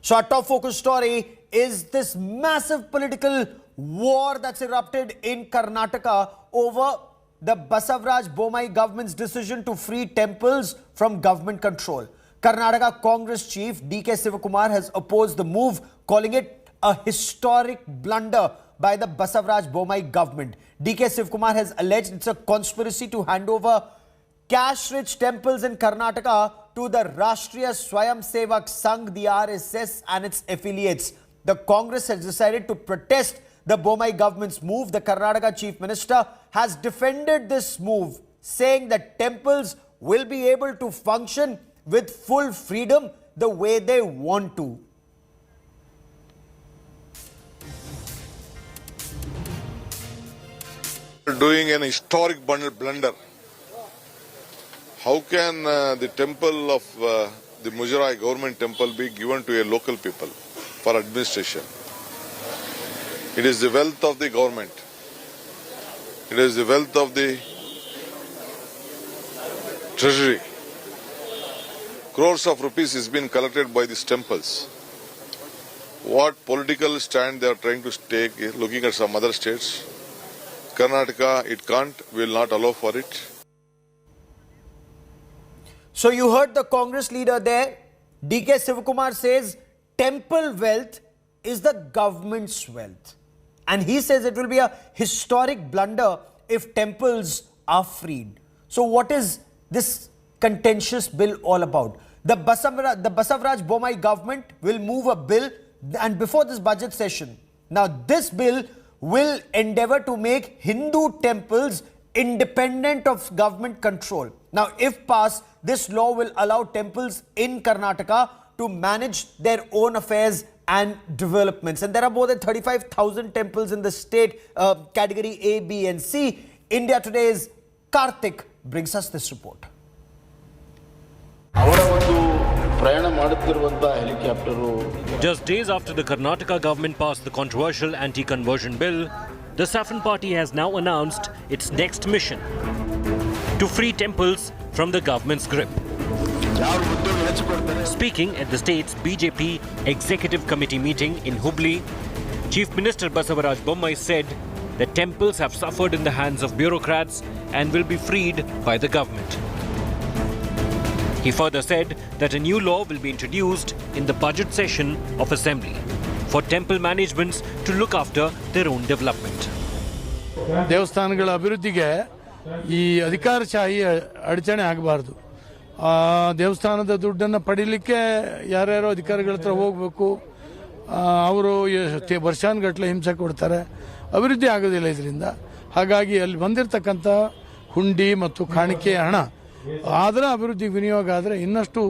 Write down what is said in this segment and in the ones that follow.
So our top focus story is this massive political war that's erupted in Karnataka over the Basavaraj Bommai government's decision to free temples from government control. Karnataka Congress chief D.K. Sivakumar has opposed the move, calling it a historic blunder by the Basavaraj Bommai government. D.K. Sivakumar has alleged it's a conspiracy to hand over cash-rich temples in Karnataka to the Rashtriya Swayam Sevak Sangh, the RSS and its affiliates. The Congress has decided to protest the Bommai government's move. The Karnataka Chief Minister has defended this move, saying that temples will be able to function with full freedom the way they want to. Doing an historic blunder. How can the temple of the Mujarai government temple be given to a local people for administration? It is the wealth of the government. It is the wealth of the treasury. Crores of rupees is being collected by these temples. What political stand they are trying to take, looking at some other states? Karnataka, it can't, will not allow for it. So you heard the Congress leader there. D.K. Sivakumar says temple wealth is the government's wealth. And he says it will be a historic blunder if temples are freed. So what is this contentious bill all about? The Basavaraj Bommai government will move a bill and before this budget session. Now this bill will endeavor to make Hindu temples independent of government control. Now, if passed, this law will allow temples in Karnataka to manage their own affairs and developments. And there are more than 35,000 temples in the state, category A, B and C. India Today's Karthik brings us this report. Just days after the Karnataka government passed the controversial anti-conversion bill, the Saffron Party has now announced its next mission: to free temples from the government's grip. Speaking at the state's BJP Executive Committee meeting in Hubli, Chief Minister Basavaraj Bommai said that temples have suffered in the hands of bureaucrats and will be freed by the government. He further said that a new law will be introduced in the budget session of Assembly for temple managements to look after their own development. ದೇವಸ್ಥಾನಗಳ ಅಭಿವೃದ್ಧಿಗೆ ಈ ಅಧಿಕಾರಶಾಹಿ ಅಡಚಣೆ ಆಗಬಾರದು. ದೇವಸ್ಥಾನದ ದುಡ್ಡನ್ನು ಪಡಿಲಿಕ್ಕೆ ಯಾರ್ಯಾರೋ ಅಧಿಕಾರಿಗಳ ಹತ್ರ ಹೋಗಬೇಕು. ಅವರು ವರ್ಷಾನುಗಟ್ಟಲೆ ಹಿಂಸೆ ಕೊಡ್ತಾರೆ. ಅಭಿವೃದ್ಧಿ ಆಗೋದಿಲ್ಲ ಇದರಿಂದ. ಹಾಗಾಗಿ ಅಲ್ಲಿ ಬಂದಿರತಕ್ಕಂತ ಹುಂಡಿ ಮತ್ತು ಕಾಣಿಕೆ ಹಣ ಅದರ ಅಭಿವೃದ್ಧಿಗೆ ವಿನಿಯೋಗ ಆದರೆ ಇನ್ನಷ್ಟು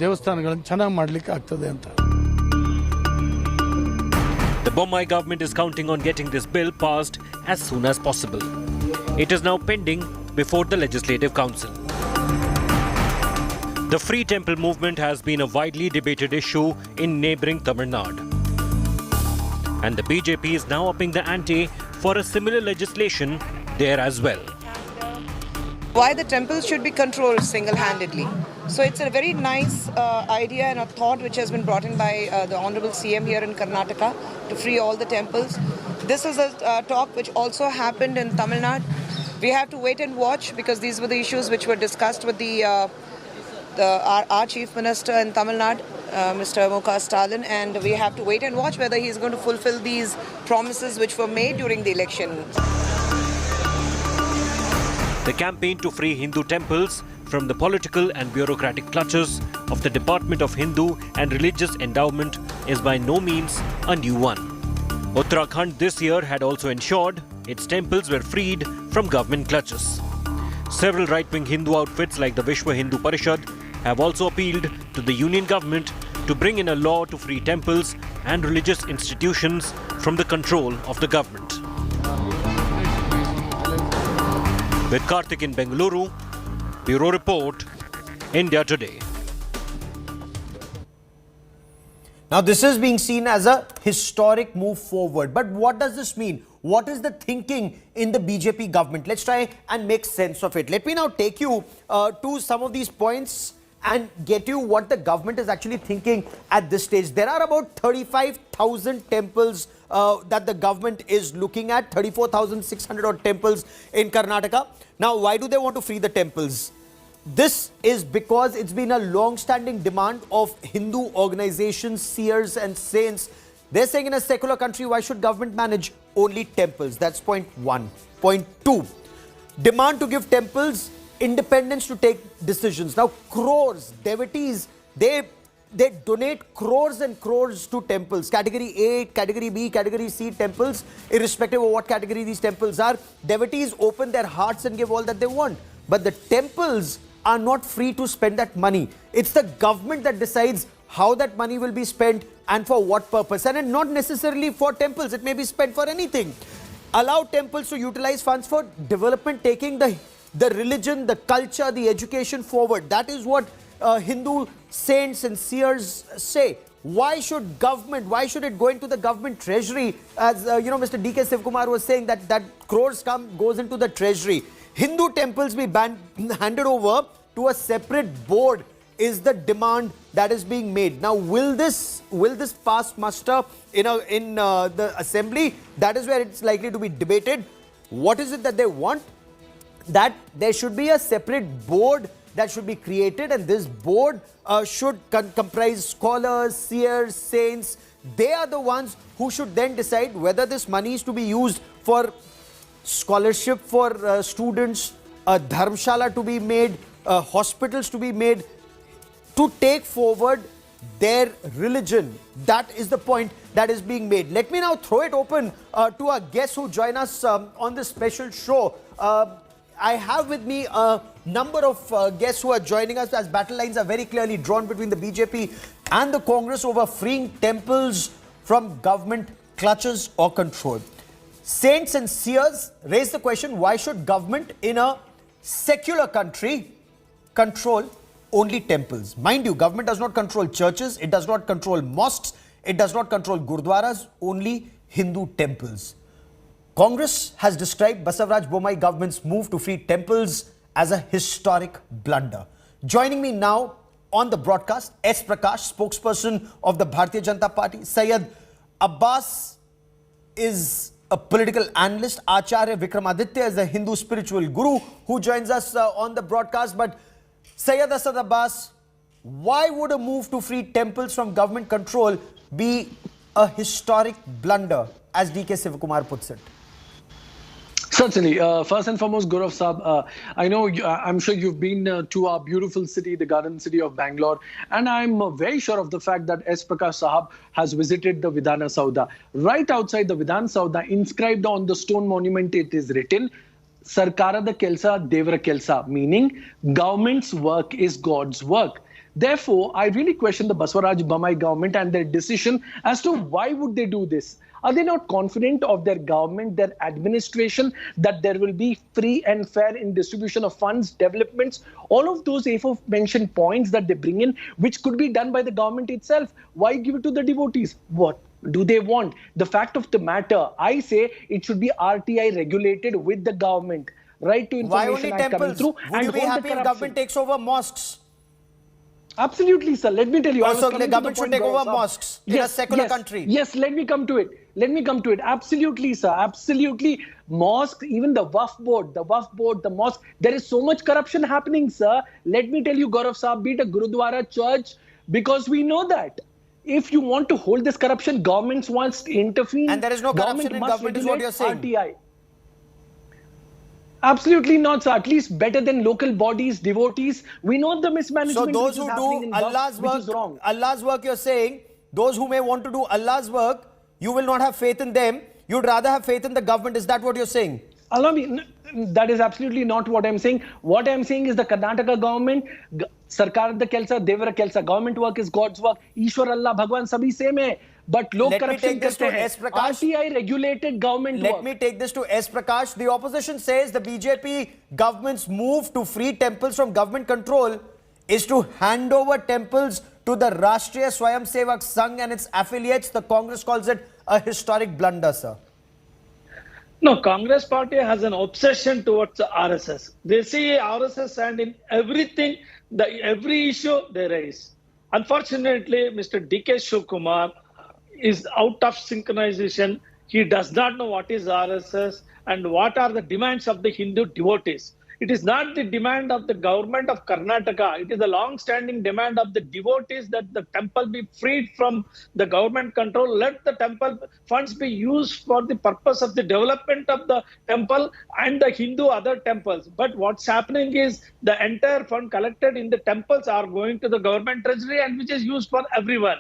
ದೇವಸ್ಥಾನಗಳನ್ನು ಚೆನ್ನಾಗಿ ಮಾಡಲಿಕ್ಕೆ ಆಗ್ತದೆ ಅಂತ. The Bommai government is counting on getting this bill passed as soon as possible. It is now pending before the Legislative Council. The Free Temple movement has been a widely debated issue in neighbouring Tamil Nadu. And the BJP is now upping the ante for a similar legislation there as well. Why the temples should be controlled single-handedly. So it's a very nice idea and a thought which has been brought in by the Honorable CM here in Karnataka to free all the temples. This is a talk which also happened in Tamil Nadu. We have to wait and watch because these were the issues which were discussed with our Chief Minister in Tamil Nadu, Mr. M.K. Stalin, and we have to wait and watch whether he is going to fulfill these promises which were made during the election. The campaign to free Hindu temples from the political and bureaucratic clutches of the Department of Hindu and Religious Endowment is by no means a new one. Uttarakhand this year had also ensured its temples were freed from government clutches. Several right-wing Hindu outfits like the Vishwa Hindu Parishad have also appealed to the union government to bring in a law to free temples and religious institutions from the control of the government. With Karthik in Bengaluru, Bureau Report, India Today. Now this is being seen as a historic move forward. But what does this mean? What is the thinking in the BJP government? Let's try and make sense of it. Let me now take you to some of these points and get you what the government is actually thinking at this stage. There are about 35,000 temples that the government is looking at, 34,600 odd temples in Karnataka. Now, why do they want to free the temples? This is because it's been a long-standing demand of Hindu organizations, seers and saints. They're saying in a secular country, why should government manage only temples? That's point one. Point two, demand to give temples independence to take decisions. Now, crores, devotees, they donate crores and crores to temples. Category A, Category B, Category C temples, irrespective of what category these temples are. Devotees open their hearts and give all that they want. But the temples are not free to spend that money. It's the government that decides how that money will be spent and for what purpose. And not necessarily for temples. It may be spent for anything. Allow temples to utilize funds for development, taking the religion, the culture, the education forward. That is what Hindu saints and seers say. Why should it go into the government treasury? As Mr. D.K. Sivkumar was saying, that crores goes into the treasury. Hindu temples be handed over to a separate board is the demand that is being made. Now, will this pass muster in the assembly? That is where it's likely to be debated. What is it that they want? That there should be a separate board that should be created, and this board should comprise scholars, seers, saints. They are the ones who should then decide whether this money is to be used for scholarship for students, a dharmshala to be made, hospitals to be made, to take forward their religion. That is the point that is being made. Let me now throw it open to our guests who join us on this special show. I have with me a number of guests who are joining us, as battle lines are very clearly drawn between the BJP and the Congress over freeing temples from government clutches or control. Saints and seers raise the question, why should government in a secular country control only temples? Mind you, government does not control churches, it does not control mosques, it does not control gurdwaras, only Hindu temples. Congress has described Basavaraj Bommai government's move to free temples as a historic blunder. Joining me now on the broadcast, S. Prakash, spokesperson of the Bharatiya Janata Party. Syed Abbas is a political analyst. Acharya Vikramaditya is a Hindu spiritual guru who joins us on the broadcast. But Syed Asad Abbas, why would a move to free temples from government control be a historic blunder, as D.K. Sivkumar puts it? Certainly. First and foremost, Gaurav Saab, I know, I'm sure you've been to our beautiful city, the garden city of Bangalore, and I'm very sure of the fact that S. Prakash Sahab has visited the Vidhana Sauda. Right outside the Vidhana Sauda, inscribed on the stone monument, it is written, Sarkara da Kelsa, Devra Kelsa, meaning government's work is God's work. Therefore, I really question the Basavaraj Bommai government and their decision as to why would they do this. Are they not confident of their government, their administration, that there will be free and fair in distribution of funds, developments, all of those aforementioned points that they bring in, which could be done by the government itself? Why give it to the devotees? What do they want? The fact of the matter, I say it should be RTI regulated with the government. Right to Information Act coming through. Would you be happy if government takes over mosques? Absolutely, sir. Let me tell you. Also, the government should take over mosques in a secular country. Yes, let me come to it. Absolutely, sir. Absolutely. Mosque, even the Waqf board, the mosque, there is so much corruption happening, sir. Let me tell you, Gaurav Saab, be it a Gurudwara church, because we know that. If you want to hold this corruption, governments wants to intervene. And there is no corruption in government, is what you're saying. RTI. Absolutely not, sir. At least better than local bodies, devotees. We know the mismanagement. So those who do Allah's work, you're saying, those who may want to do Allah's work, you will not have faith in them. You'd rather have faith in the government. Is that what you're saying? Allow me. That is absolutely not what I'm saying. What I'm saying is the Karnataka government, Sarkar da Kelsa, Devra Kelsa. Government work is God's work. Ishwar Allah, Bhagwan, sabhi same hai. But log corruption karte hain. RTI regulated government work. Let me take this to S. Prakash. The opposition says the BJP government's move to free temples from government control is to hand over temples to the Rashtriya Swayamsevak Sangh and its affiliates. The Congress calls it a historic blunder, sir. No, Congress party has an obsession towards RSS. They see RSS and in everything, every issue they raise. Unfortunately, Mr. DK Shivkumar is out of synchronization. He does not know what is RSS and what are the demands of the Hindu devotees. It is not the demand of the government of Karnataka. It is a long-standing demand of the devotees that the temple be freed from the government control. Let the temple funds be used for the purpose of the development of the temple and the Hindu other temples. But what's happening is the entire fund collected in the temples are going to the government treasury and which is used for everyone.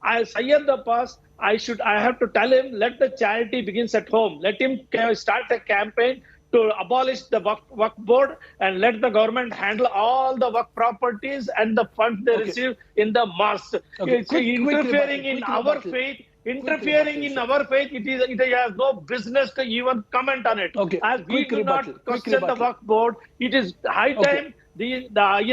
Syed Abbas, I have to tell him, let the charity begins at home. Let him start a campaign to abolish the Waqf board and let the government handle all the Waqf properties and the funds they receive in the mosque. It's interfering in our faith. Interfering in our faith, it has no business to even comment on it. Okay. As we do not question the Waqf board, it is high time the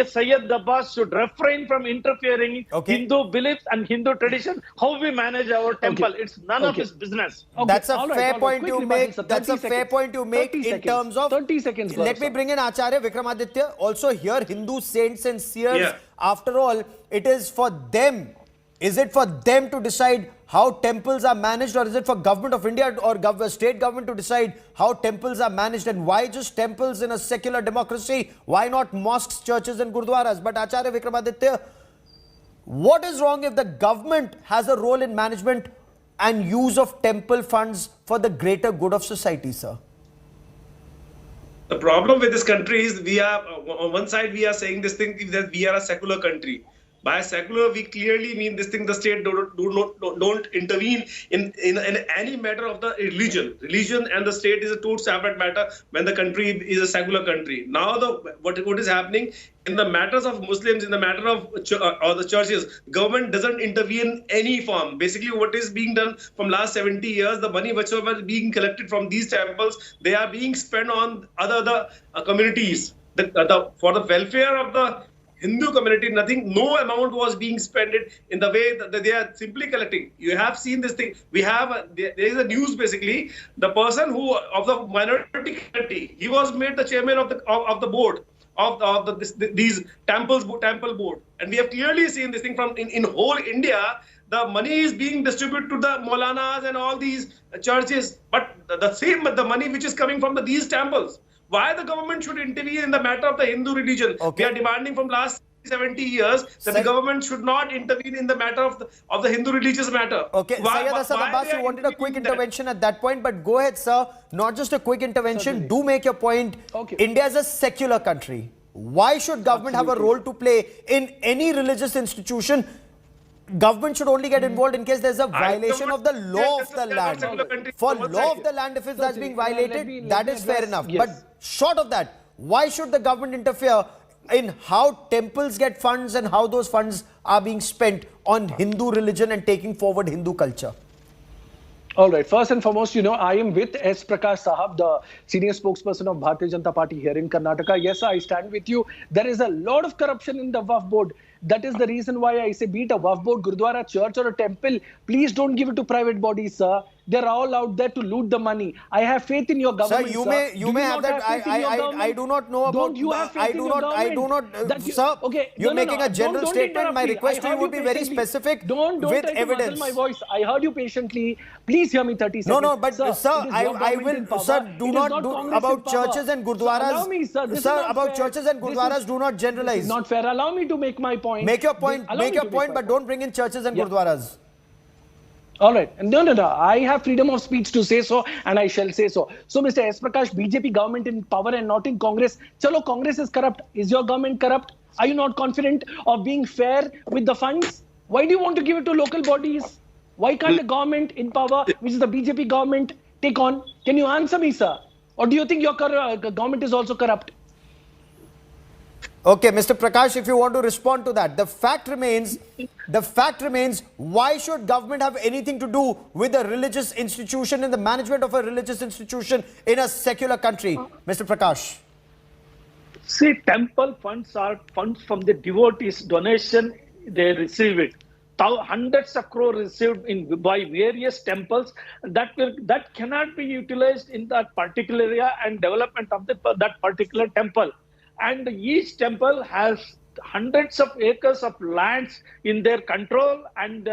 Syed Abbas should refrain from interfering Hindu beliefs and Hindu tradition. How we manage our temple, it's none of his business. That's a fair point you make. That's a fair point you make in terms of 30 seconds. Let me bring in Acharya Vikramaditya. Also here, Hindu saints and seers, after all, it is for them. Is it for them to decide how temples are managed, or is it for government of India or state government to decide how temples are managed? And why just temples in a secular democracy? Why not mosques, churches and gurdwaras? But Acharya Vikramaditya, what is wrong if the government has a role in management and use of temple funds for the greater good of society, sir? The problem with this country is we are, on one side, we are saying this thing that we are a secular country. By secular, we clearly mean this thing, the state don't intervene in any matter of the religion. Religion and the state is a two separate matter when the country is a secular country. Now, what is happening in the matters of Muslims, in the matter of or the churches, government doesn't intervene in any form. Basically, what is being done from last 70 years, the money whichever is being collected from these temples, they are being spent on other communities. For the welfare of the Hindu community, no amount was being spent in the way that they are simply collecting. You have seen this thing. There is a news basically. The person of the minority community, he was made the chairman of the board of these temple board, and we have clearly seen this thing from in whole India. The money is being distributed to the Maulanas and all these churches, but the money which is coming from these temples. Why the government should intervene in the matter of the Hindu religion? We are demanding from last 70 years that the government should not intervene in the matter of the Hindu religious matter. Okay, Syed Asad Abbas, you wanted a quick intervention at that point, but go ahead, sir. Not just a quick intervention. Certainly. Do make your point. India is a secular country. Why should government have a role to play in any religious institution? Government should only get involved in case there's a violation of the law of the land. For law of the land, if that's being violated, that is fair enough. But short of that, why should the government interfere in how temples get funds and how those funds are being spent on Hindu religion and taking forward Hindu culture? All right. First and foremost, I am with S. Prakash Sahab, the senior spokesperson of Bharatiya Janata Party here in Karnataka. Yes, I stand with you. There is a lot of corruption in the Waqf board. That is the reason why I say, be it a Waqf board, Gurdwara, church or a temple, please don't give it to private bodies, sir. They're all out there to loot the money. I have faith in your government, sir. You may have that. I do not know about. Don't you have faith in your government? I do not. Sir, you're making a general statement. My request to you would be very specific with evidence. My voice. I heard you patiently. Please hear me 30 seconds. No, but sir, I will. Sir, do not do about churches and gurdwaras. Allow me, sir. Sir, about churches and gurdwaras, do not generalize. This is not fair. Allow me to make my point. Make your point. Make your point, but don't bring in churches and gurdwaras. All right. No. I have freedom of speech to say so, and I shall say so. So, Mr. S. Prakash, BJP government in power and not in Congress. Chalo, Congress is corrupt. Is your government corrupt? Are you not confident of being fair with the funds? Why do you want to give it to local bodies? Why can't the government in power, which is the BJP government, take on? Can you answer me, sir? Or do you think your government is also corrupt? Okay, Mr. Prakash, if you want to respond to that, the fact remains, why should government have anything to do with a religious institution and the management of a religious institution in a secular country? Mr. Prakash. See, temple funds are funds from the devotees, donation, they receive it. hundreds of crores received by various temples that cannot be utilized in that particular area and development of that particular temple. And each temple has hundreds of acres of lands in their control, and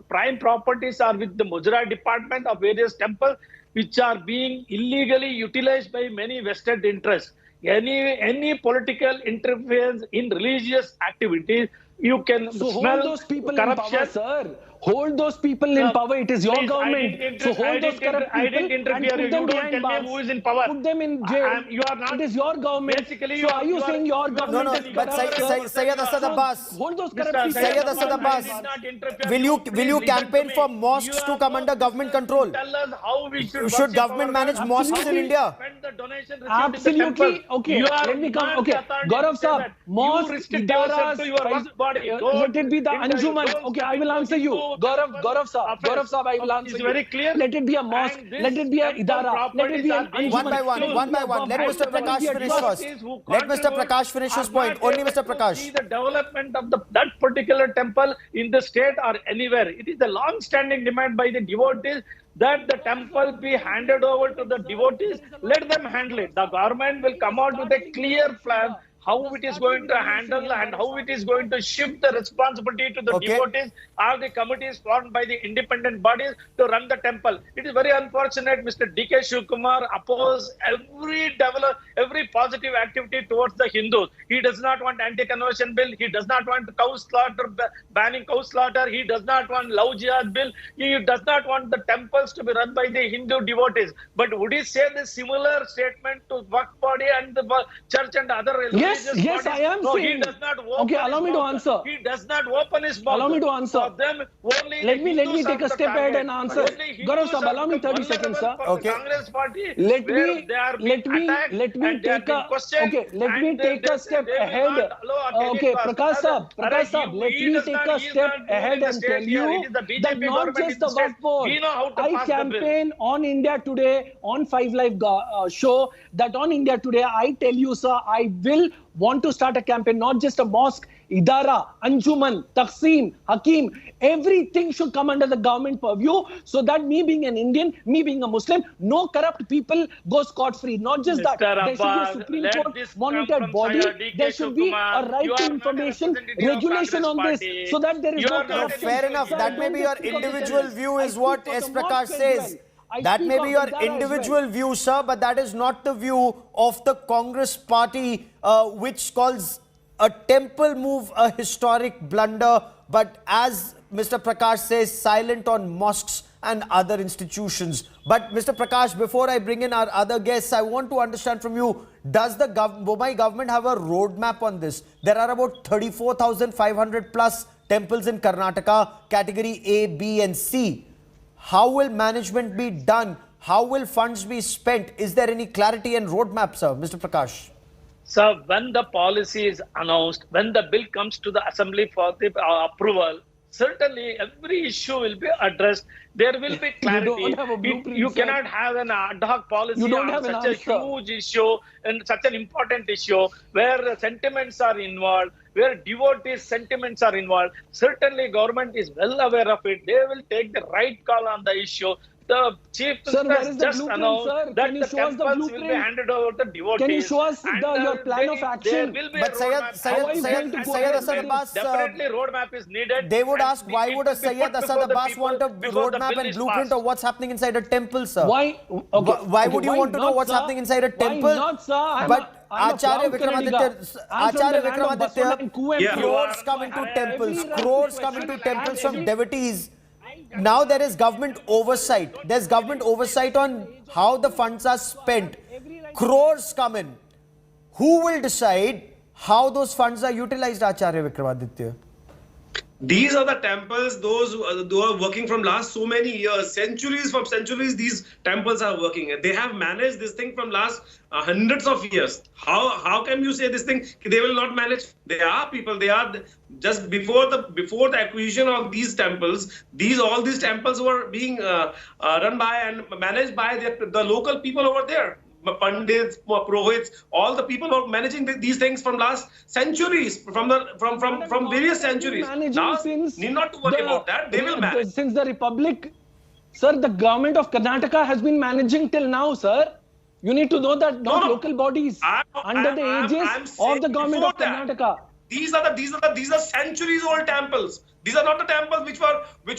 prime properties are with the Mujra department of various temples, which are being illegally utilized by many vested interests. Any political interference in religious activities, you can smell hold those people corruption. in power, sir. Hold those people in power. It is your Please, government. So hold those corrupt people I didn't and interfere. put You them don't behind tell bars. me who is in power. Put them in jail. You are not. It is your government. Basically, so are you saying your government No, is but corrupt? Syed Asad Abbas, Hold those corrupt Mr. people. Syed Asad Abbas, will you campaign for mosques to come under government control? Tell us how we should. Should government manage mosques in India? Spend the donation received in the Absolutely. temple. Okay, You are let me come. not Okay, the authority Gaurav to say Saab, that. mosque, You restrict yourself idaras, to your work body. let it be the Anjuman. Okay, I will answer you. Gaurav Saab, I will answer It's you. very clear. Let it be a mosque, And this let it be a temple idara, let it be an properties One Anjuman. by one, one by one. Let Mr. Prakash finish first. Let Mr. Prakash finish his point. Only Mr. Prakash. See the development of that particular temple in the state or anywhere. It is a long-standing demand by the devotees that the temple be handed over to the devotees. Let them handle it. The government will come out with a clear plan how it is going to handle and how it is going to shift the responsibility to the devotees or the committees formed by the independent bodies to run the temple. It is very unfortunate Mr. D.K. Shivkumar opposed every positive activity towards the Hindus. He does not want anti-conversion bill. He does not want cow slaughter, banning cow slaughter. He does not want love jihad bill. He does not want the temples to be run by the Hindu devotees. But would he say the similar statement to Waqf body and the church and other religions? Yes, I am saying. He does not open Okay, allow me to answer. He does not open his mouth. Allow me to answer. For them, only Let me Hindus take are a the step ahead target. and answer. Only Hindus Gaurav Saab, are allow me 30 vulnerable seconds, sir. for the Okay. Congress party. Let where me they are being attacked take and they are being questioned let me and take a step they will ahead. not allow Okay, Akeli Prakash Prasad. Saab, let He me does take not- a he is step not ruling ahead the and state tell here. you It is the BJP that not government just in the the state. Waqf board. We know how to I pass the bill. campaign on India Today on 5 Live show that on India Today I tell you, sir, I will want to start a campaign, not just a mosque, idara, Anjuman, Taqseem, Hakim, everything should come under the government purview so that me being an Indian, me being a Muslim, no corrupt people go scot-free. Not just that, Mr. there should be a Abbas, Supreme let Court this come monitored from body, Syed D.K. there should be Shivkumar. a right You to are not a information representative of regulation on Congress this party. so that there is You no are not No, a corruption. fair enough. Sir, That may don't be your speak of individual the view, I is what speak for S. the Prakash mosque as says. well. That I may speak be of your Idara as well. individual view, sir, but that is not the view of the Congress party, which calls a temple move a historic blunder, but as Mr. Prakash says, silent on mosques and other institutions. But Mr. Prakash, before I bring in our other guests, I want to understand from you, does the Bomai government have a roadmap on this? There are about 34,500 plus temples in Karnataka, category A, B and C. How will management be done? How will funds be spent? Is there any clarity and roadmap, sir? Mr. Prakash. So when the policy is announced, when the bill comes to the assembly for the approval, certainly every issue will be addressed. There will be clarity. don't have a blueprint, You sir. cannot have an ad hoc policy You don't on have an such a answer. huge issue and such an important issue where sentiments are involved, where devotees' sentiments are involved. Certainly government is well aware of it. They will take the right call on the issue. The chief Sir, minister where has is the just blueprint, announced sir? that Can you the show us the temples will be blueprint? handed over to devotees. Can you show us And, your plan of there action? will be But a Syed roadmap. How are you going to go ahead Asad and Abbas, Definitely roadmap is needed. they would and ask, why it would a will be Syed put Asad before the Abbas people want a before the roadmap bill and is blueprint passed. of what's happening inside a temple, sir? Why? Okay. Why would you why want to know not, what's sir? happening inside a Why temple? not, sir? But I'm a Acharya proud Kannadiga. Vikramaditya, I'm from the Acharya land of Basavana and Kuveempu. Yeah. crores come into temples, Every crores come question into temples and from every- devotees. Now there is government oversight. There's government oversight on how the funds are spent. Crores come in. Who will decide how those funds are utilized, Acharya Vikramaditya? These are the temples, those who are working from last so many years, centuries, these temples are working. They have managed this thing from last hundreds of years. How can you say this thing, they will not manage? There are people, they are just before the acquisition of these temples, all these temples were being run by and managed by the local people over there. pandits, Purohits, all the people who are managing these things from last centuries, from various centuries. Now, need not to worry about that. They will manage. Since the Republic, sir, the government of Karnataka has been managing till now, sir. You need to know that not local bodies under the aegis of the government of Karnataka. These are centuries old temples. These are not the temples which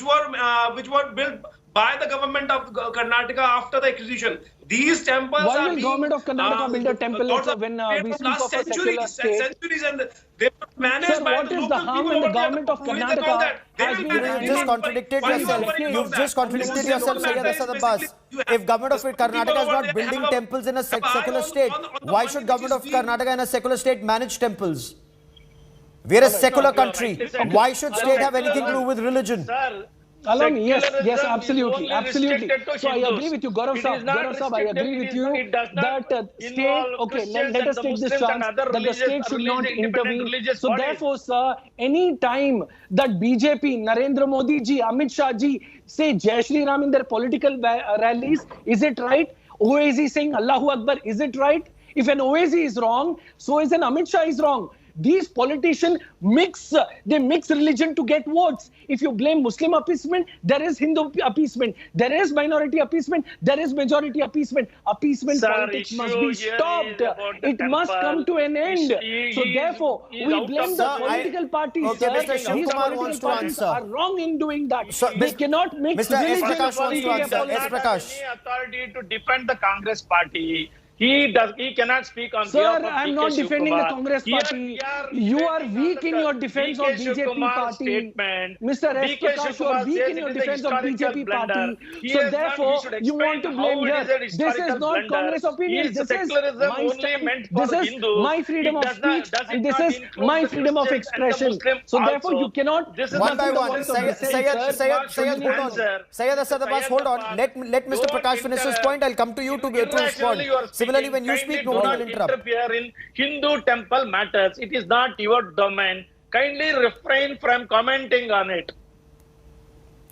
were built by the government of Karnataka after the acquisition. These temples Why will government of Karnataka build a temple when we speak of a secular state? Centuries, and they were managed Sir, by what the is local the harm people when the over there. government of Who is the call Karnataka that? They has will been manage. You've just contradicted yourself. You've just contradicted yourself, Sayyid Asad Abbas. If government of Karnataka is not building temples in a secular state, why should government of Karnataka in a secular state manage temples? We're a secular country. Why should state have anything to do with religion? Sir, Allow me, yes, secularism absolutely, is only absolutely. restricted to So I Hindus. agree with you, Gaurav It Saab. is not Gaurav Saab, I restricted, agree with it you does not that state, involve okay, Christians let and us the take this Muslims and chance other that the state should not independent intervene. religious So bodies. therefore, sir, any time that BJP, Narendra Modi ji, Amit Shah ji say Jai Shri Ram in their political rallies, is it right? OAC saying Allahu Akbar, is it right? If an OAC is wrong, so is an Amit Shah is wrong. These politicians mix religion to get votes. If you blame Muslim appeasement, there is Hindu appeasement. There is minority appeasement. There is majority appeasement. Appeasement Sir, politics must issue be here stopped. is about the It must temple. come to an end. So therefore, is we out blame of the Sir, political parties. okay, sir. Mr. Shiv These Kumar political wants to parties answer. are wrong in doing that. So, They cannot mix Mr. S. religion. Prakash wants to answer. He S. does not Prakash. have any authority to defend the Congress party. He cannot speak on Sir, behalf of I'm DK not defending the Shivkumar. Congress Here party. we are You are defending weak in your defense of DK BJP Shivkumar's party. statement. Mr. S. DK Prakash, you are Shivkumar weak says in your it is a defense of historical BJP blunder. party. He So has not- therefore, he should you want explain to how blame it here. is a This is historical not blunder. Congress opinion. Is This is secularism my only stand. meant for This is Hindus? my freedom It of does not- speech does it and this not is include my the freedom of Christians and the expression. Muslims So therefore, also? you cannot. This is One by not the one, voice of Sayyid, dissent, Sayyid, sir. Sayyid, What Sayyid, should hold you on. answer? Sayyid Asad Abbas, Sayyid hold on. Abbas, Let Mr. don't Prakash finish his point. I'll come to you to respond. Irrationally you are speaking. Similarly, when you speak, Kindly nobody do will not interrupt. interfere in Hindu temple matters. It is not your domain. Kindly refrain from commenting on it.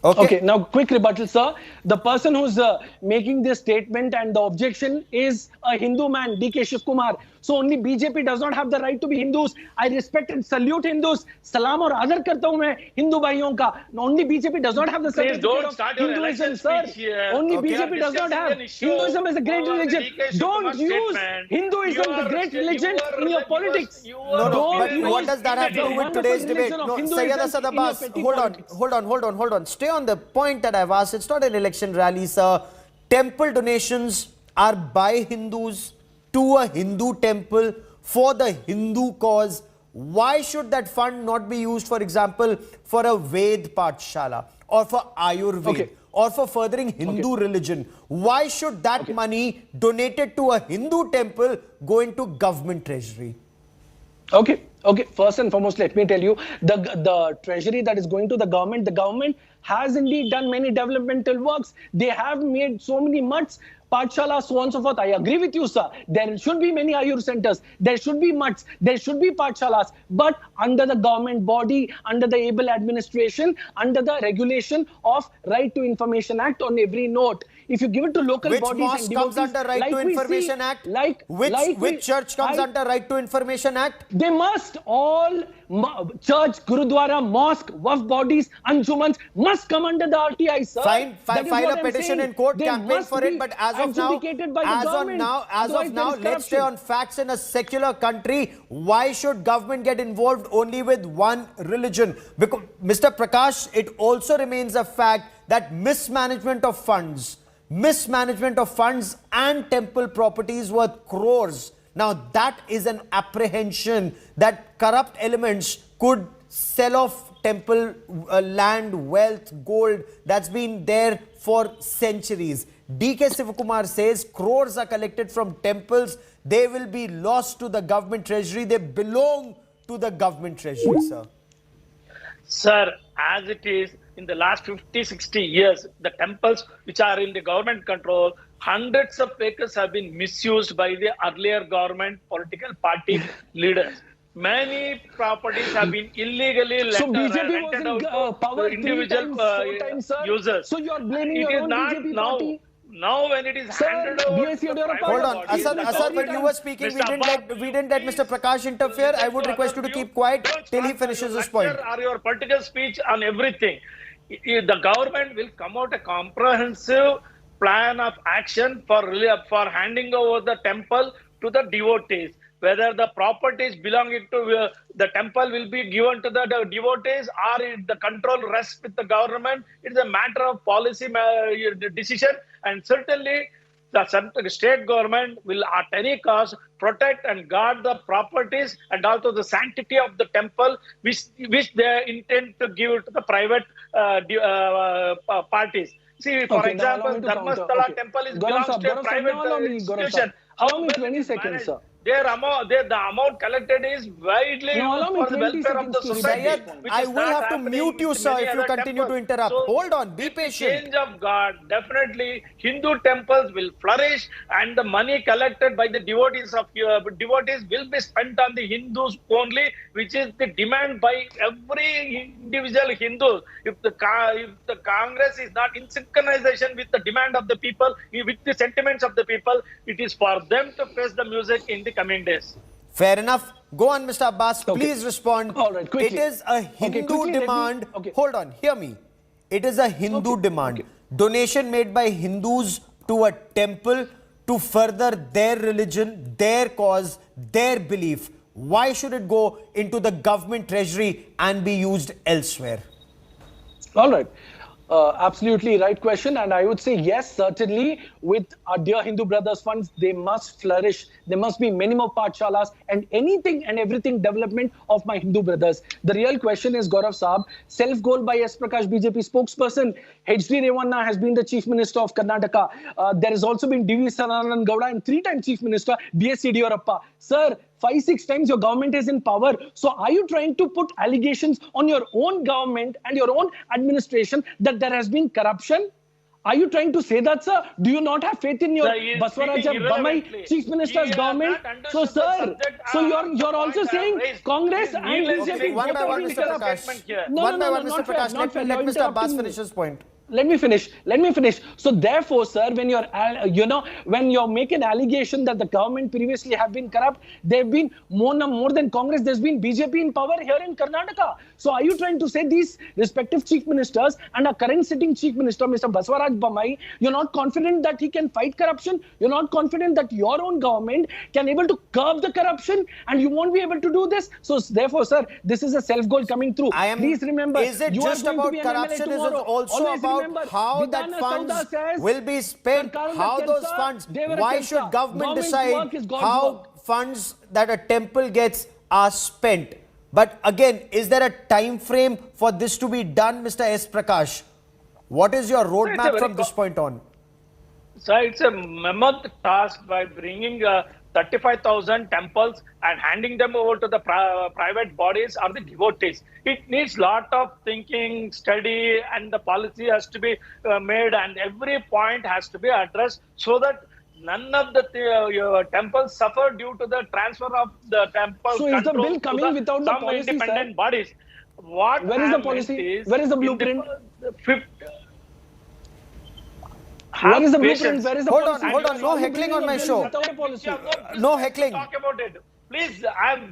Okay, now quick rebuttal, sir. The person who's making this statement and the objection is a Hindu man, DK Shivkumar. So only BJP does not have the right to be Hindus. I respect and salute Hindus. Salam और आदर करता हूँ मैं हिंदू भाइयों का. Only BJP does not have the Please certificate don't of start your Hinduism, election sir. speech here. Only Okay. BJP does not have. Discussing an issue Hinduism is a great over religion. DK Shivkumar's Don't use statement. Hinduism, You the are- great you religion, are- in your you are- politics. you No, are- no, Don't but use what does that have to do with wonderful today's debate? religion of No, Hinduism Sayyid Asad in your Abbas, petty hold politics. on. Stay on the point that I've asked. It's not an election rally, sir. Temple donations are by Hindus to a Hindu temple for the Hindu cause. Why should that fund not be used, for example, for a Ved Pathshala or for Ayurveda? Okay. Or for furthering Hindu religion? Why should that money donated to a Hindu temple go into government treasury? Okay. First and foremost, let me tell you, the treasury that is going to the government has indeed done many developmental works. They have made so many mutts, Pathshala, so on and so forth. I agree with you, sir. There should be many Ayur centers. There should be mutts. There should be Pathshalas. But under the government body, under the able administration, under the regulation of Right to Information Act on every note. If you give it to local Which bodies mosque and comes devotees, under Right like to we see- Information Act? Like Which church comes under Right to Information Act? They must all church, gurudwara, mosque, waqf bodies, anjumans must come under the RTI, sir. Fine, That is file what a I'm petition saying. in court, They campaign must for be it. But as of now, adjudicated by the government. Otherwise there is let's stay corruption. on facts in a secular country. Why should government get involved only with one religion? Because Mr. Prakash, it also remains a fact that mismanagement of funds and temple properties worth crores. Now that is an apprehension that corrupt elements could sell off temple land, wealth, gold that's been there for centuries. DK Shivkumar says crores are collected from temples. They will be lost to the government treasury. They belong to the government treasury, sir. Sir, as it is, in the last 50-60 years, the temples which are in the government control, hundreds of acres have been misused by the earlier government political party leaders. Many properties have been illegally So BJP rented was out in power to individual 4 times, sir. users. So you are blaming It your is own not BJP now. party. Now when it is Sir, handed over BSc to the Yadurappa- private Hold on, body, Asad, the Asad, when you were government, speaking, Mr. we didn't let Mr. Prakash interfere. I would request you to keep quiet till he finishes his point. Or your political speech on everything. The government will come out a comprehensive plan of action for handing over the temple to the devotees. Whether the properties belonging to the temple will be given to the devotees or the control rests with the government, it's a matter of policy decision, and certainly the state government will at any cost protect and guard the properties and also the sanctity of the temple, which they intend to give to the private parties. See, for Okay, now allow example, me to counter. Dharmasthala Okay. temple Gaurav belongs sir, to a Gaurav sir, private now allow me, Gaurav institution. sir. Allow me well 20 it is seconds, managed? sir. The amount collected is widely Now allow used me for the 20 welfare of the seconds to society. rebut Syed, which I is will not have to happening mute you, with sir, many if you other continue to temples. interrupt. So, Hold on, be with the patient. change of God, definitely Hindu temples will flourish, and the money collected by the devotees will be spent on the Hindus only, which is the demand by every individual Hindu. If the Congress is not in synchronization with the demand of the people, with the sentiments of the people, it is for them to face the music in the coming days. Fair enough. Go on, Mr. Abbas. Okay. Please respond. All right, quickly. It is a Hindu quickly, let me- demand. okay. Hold on, hear me. It is a Hindu demand. okay. Donation made by Hindus to a temple to further their religion, their cause, their belief. Why should it go into the government treasury and be used elsewhere? All right. Absolutely right question. And I would say yes, certainly with our dear Hindu brothers funds, they must flourish. There must be minimum pathshalas and anything and everything development of my Hindu brothers. The real question is, Gaurav Saab, self-goal by S. Prakash, BJP spokesperson. H.D. Revanna has been the Chief Minister of Karnataka. There has also been D.V. Sadananda Gowda and 3-time Chief Minister B.S. Yadurappa. Sir, 5-6 times your government is in power. So are you trying to put allegations on your own government and your own administration that there has been corruption? Are you trying to say that, sir? Do you not have faith in your Sir, he is Baswaraja speaking Bommai, irrelevantly. Chief Minister's He has government? not understood So, the sir, subject, so you're also point I have saying raised. Congress It is and needless BJP to One by both one, are Mr. being corrupt. Prakash. No, One by one, not Mr. fair, Prakash. not fair. Let You're Mr. Abbas interrupting me. finish his point. Let me finish. So therefore, sir, when when you're making allegation that the government previously have been corrupt, they've been more than Congress. There's been BJP in power here in Karnataka. So are you trying to say these respective chief ministers and our current sitting chief minister, Mr. Baswaraj Bommai, you're not confident that he can fight corruption? You're not confident that your own government can able to curb the corruption, and you won't be able to do this? So therefore, sir, this is a self-goal coming through. Please remember, Is it you are just going to about be an MLA corruption? Is it tomorrow. also Always about remember, how that Vidhana funds Sauda says, will be spent? Sarkar How Vakil those Sir, funds? Devar Why Vakil should Sir. government Government's decide work is God's how work. funds that a temple gets are spent? But again, is there a time frame for this to be done, Mr. S. Prakash? What is your roadmap very from this point on? So it's a mammoth task by bringing 35,000 temples and handing them over to the private bodies or the devotees. It needs lot of thinking, study, and the policy has to be made, and every point has to be addressed so that none of the temples suffer due to the transfer of the temple. So is the control bill to coming without the some policy, independent sir? bodies? What Where is I the meant policy? Where is the in blueprint? the fifth, Where is the patience. blueprint? Where is the Hold policy? on, no Are you heckling on bringing my a bill show. without a policy? You have business No to heckling. Talk about it. Please,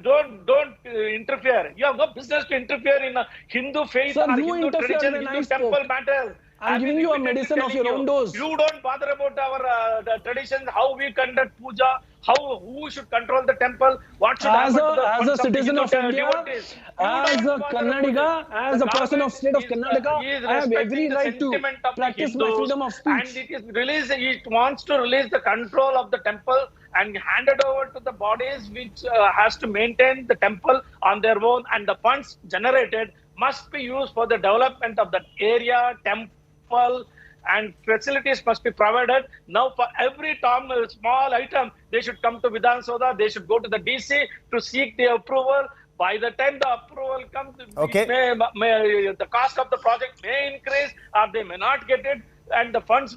don't interfere. You have no business to interfere in a Hindu faith Sir, or you Hindu interfered tradition, when I Hindu spoke. temple matters. I'm I've giving been you a repeatedly medicine of telling your own dose. You don't bother about our the traditions, how we conduct puja, who should control the temple, what should As happen to the a funds citizen the of Hindu India, devotees. You as don't a bother about Kannadiga, it. as The a person of government state of is, Karnataka, is I have every respecting the right to sentiment of the practice my Hindus, freedom of and speech. it wants to release the control of the temple and hand it over to the bodies which has to maintain the temple on their own, and the funds generated must be used for the development of that area, temple, and facilities must be provided. Now for every small item, they should come to Vidhan Soda, they should go to the DC to seek the approval. By the time the approval comes, Okay. the cost of the project may increase or they may not get it. And the funds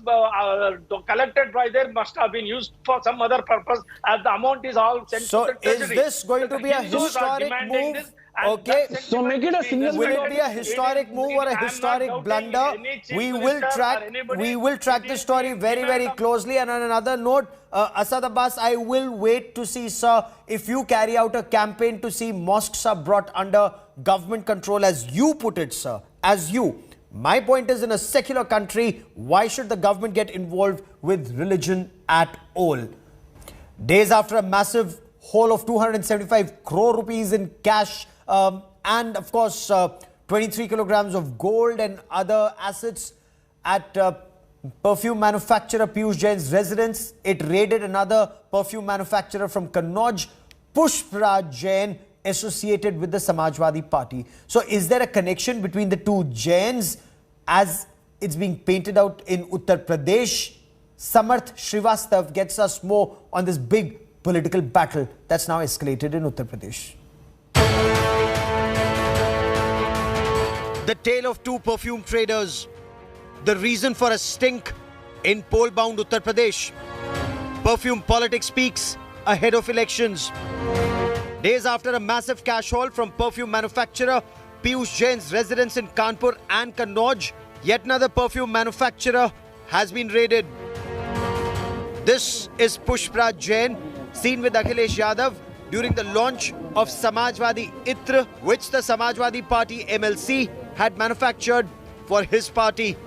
collected by there must have been used for some other purpose, as the amount is all sent So to the is treasury. this going to be a Hindus are historic demanding move? this, And Okay. that So make it a single Will it majority. be a historic move or a historic blunder? We will track the story very, very closely. And on another note, Asad Abbas, I will wait to see, sir, if you carry out a campaign to see mosques are brought under government control, as you put it, sir, as you. My point is, in a secular country, why should the government get involved with religion at all? Days after a massive haul of 275 crore rupees in cash and, of course, 23 kilograms of gold and other assets at perfume manufacturer Piyush Jain's residence, it raided another perfume manufacturer from Kannauj, Pushpraj Jain, associated with the Samajwadi Party. So is there a connection between the two Jains as it's being painted out in Uttar Pradesh? Samarth Srivastav gets us more on this big political battle that's now escalated in Uttar Pradesh. The tale of two perfume traders. The reason for a stink in poll-bound Uttar Pradesh. Perfume politics peaks ahead of elections. Days after a massive cash haul from perfume manufacturer Piyush Jain's residence in Kanpur and Kannauj, yet another perfume manufacturer has been raided. This is Pushpraj Jain, seen with Akhilesh Yadav during the launch of Samajwadi Itr, which the Samajwadi Party MLC had manufactured for his party.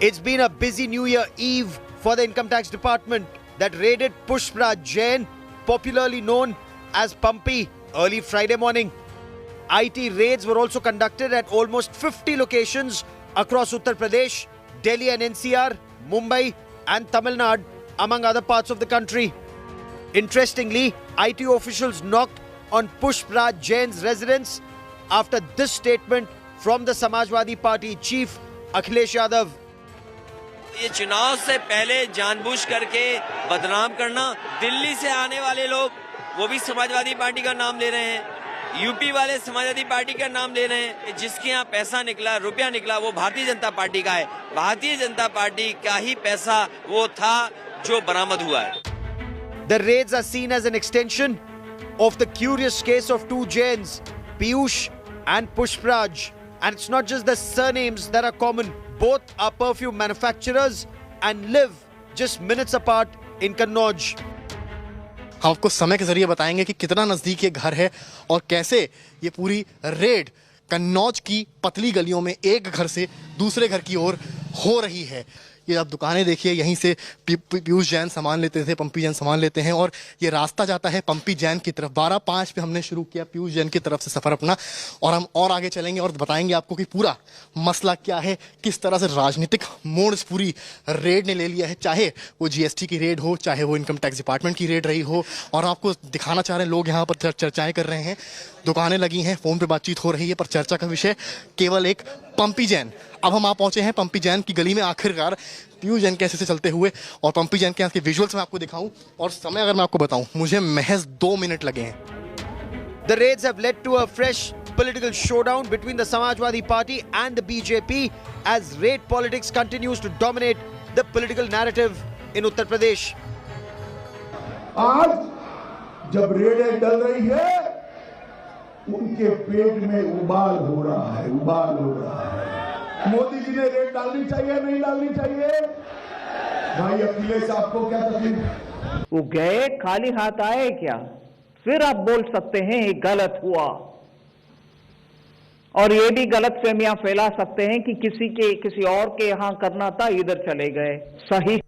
It's been a busy New Year Eve for the Income Tax Department that raided Pushpraj Jain, popularly known as Pumpy, early Friday morning. IT raids were also conducted at almost 50 locations across Uttar Pradesh, Delhi and NCR, Mumbai and Tamil Nadu, among other parts of the country. Interestingly, IT officials knocked on Pushpraj Jain's residence after this statement from the Samajwadi Party chief Akhilesh Yadav. ये चुनाव से पहले जानबूझ करके बदनाम करना, दिल्ली से आने वाले लोग वो भी समाजवादी पार्टी का नाम ले रहे हैं, यूपी वाले समाजवादी पार्टी का नाम ले रहे हैं, जिसके यहाँ पैसा निकला, रुपया निकला, वो भारतीय जनता पार्टी का है। भारतीय जनता पार्टी का ही पैसा वो था जो बरामद हुआ है। The raids are seen as an extension of the curious case of two Jains, Piyush and Pushpraj. And it's not just the surnames that are common. Both are perfume manufacturers and live just minutes apart in Kannauj. हम आपको समय के जरिए बताएंगे कि कितना नज़दीक ये घर है और कैसे ये पूरी रेड कन्नौज की पतली गलियों में एक घर से दूसरे घर की ओर हो रही है। ये आप दुकानें देखिए, यहीं से पीयूष जैन सामान लेते थे, पंपी जैन सामान लेते हैं और ये रास्ता जाता है पंपी जैन की तरफ। 12:05 पे हमने शुरू किया पीयूष जैन की तरफ से सफ़र अपना और हम और आगे चलेंगे और बताएंगे आपको कि पूरा मसला क्या है, किस तरह से राजनीतिक मोड़ इस पूरी रेड ने ले लिया है, चाहे वो GST की रेड हो, चाहे वो इनकम टैक्स डिपार्टमेंट की रेड रही हो। और आपको दिखाना चाह रहे हैं, लोग यहाँ पर चर्चाएँ कर रहे हैं, दुकानें लगी हैं, फ़ोन पर बातचीत हो रही है, पर चर्चा का विषय केवल एक पंपी जैन। अब हम पहुंचे हैं पंपी जैन की गली में, आखिरकार पीयूष जैन कैसे से चलते हुए, और पंपी जैन के यहाँ के विजुअल्स मैं आपको दिखाऊं और समय अगर मैं आपको बताऊं, मुझे महज 2 मिनट लगे हैं। The raids have led to a fresh political showdown between the Samajwadi Party and the BJP as raid politics continues to dominate the political narrative in Uttar Pradesh. आज जब रेडें डल रही है, उनके पेट में उबाल हो रहा है, उबाल हो रहा है। मोदी जी ने रेट डालनी चाहिए, नहीं डालनी चाहिए? भाई अखिलेश, आपको क्या तकलीफ? वो गए खाली हाथ आए क्या? फिर आप बोल सकते हैं ये गलत हुआ, और ये भी गलत फहमियां फैला सकते हैं कि किसी और के यहां करना था, इधर चले गए। सही।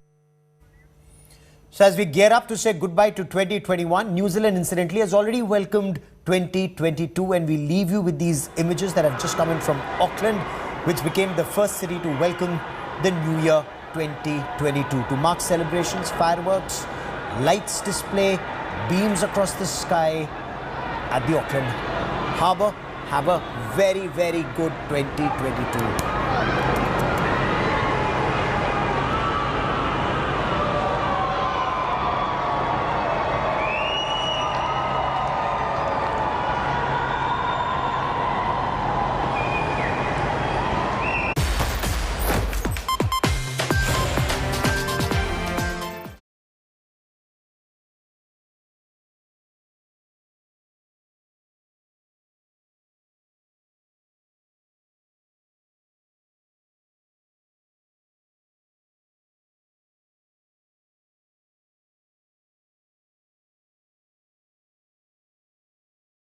So as we gear up to say goodbye to 2021, New Zealand incidentally has already welcomed 2022, and we leave you with these images that have just come in from Auckland, which became the first city to welcome the New Year 2022. To mark celebrations, fireworks, lights display, beams across the sky at the Auckland Harbour. Have a very, very good 2022.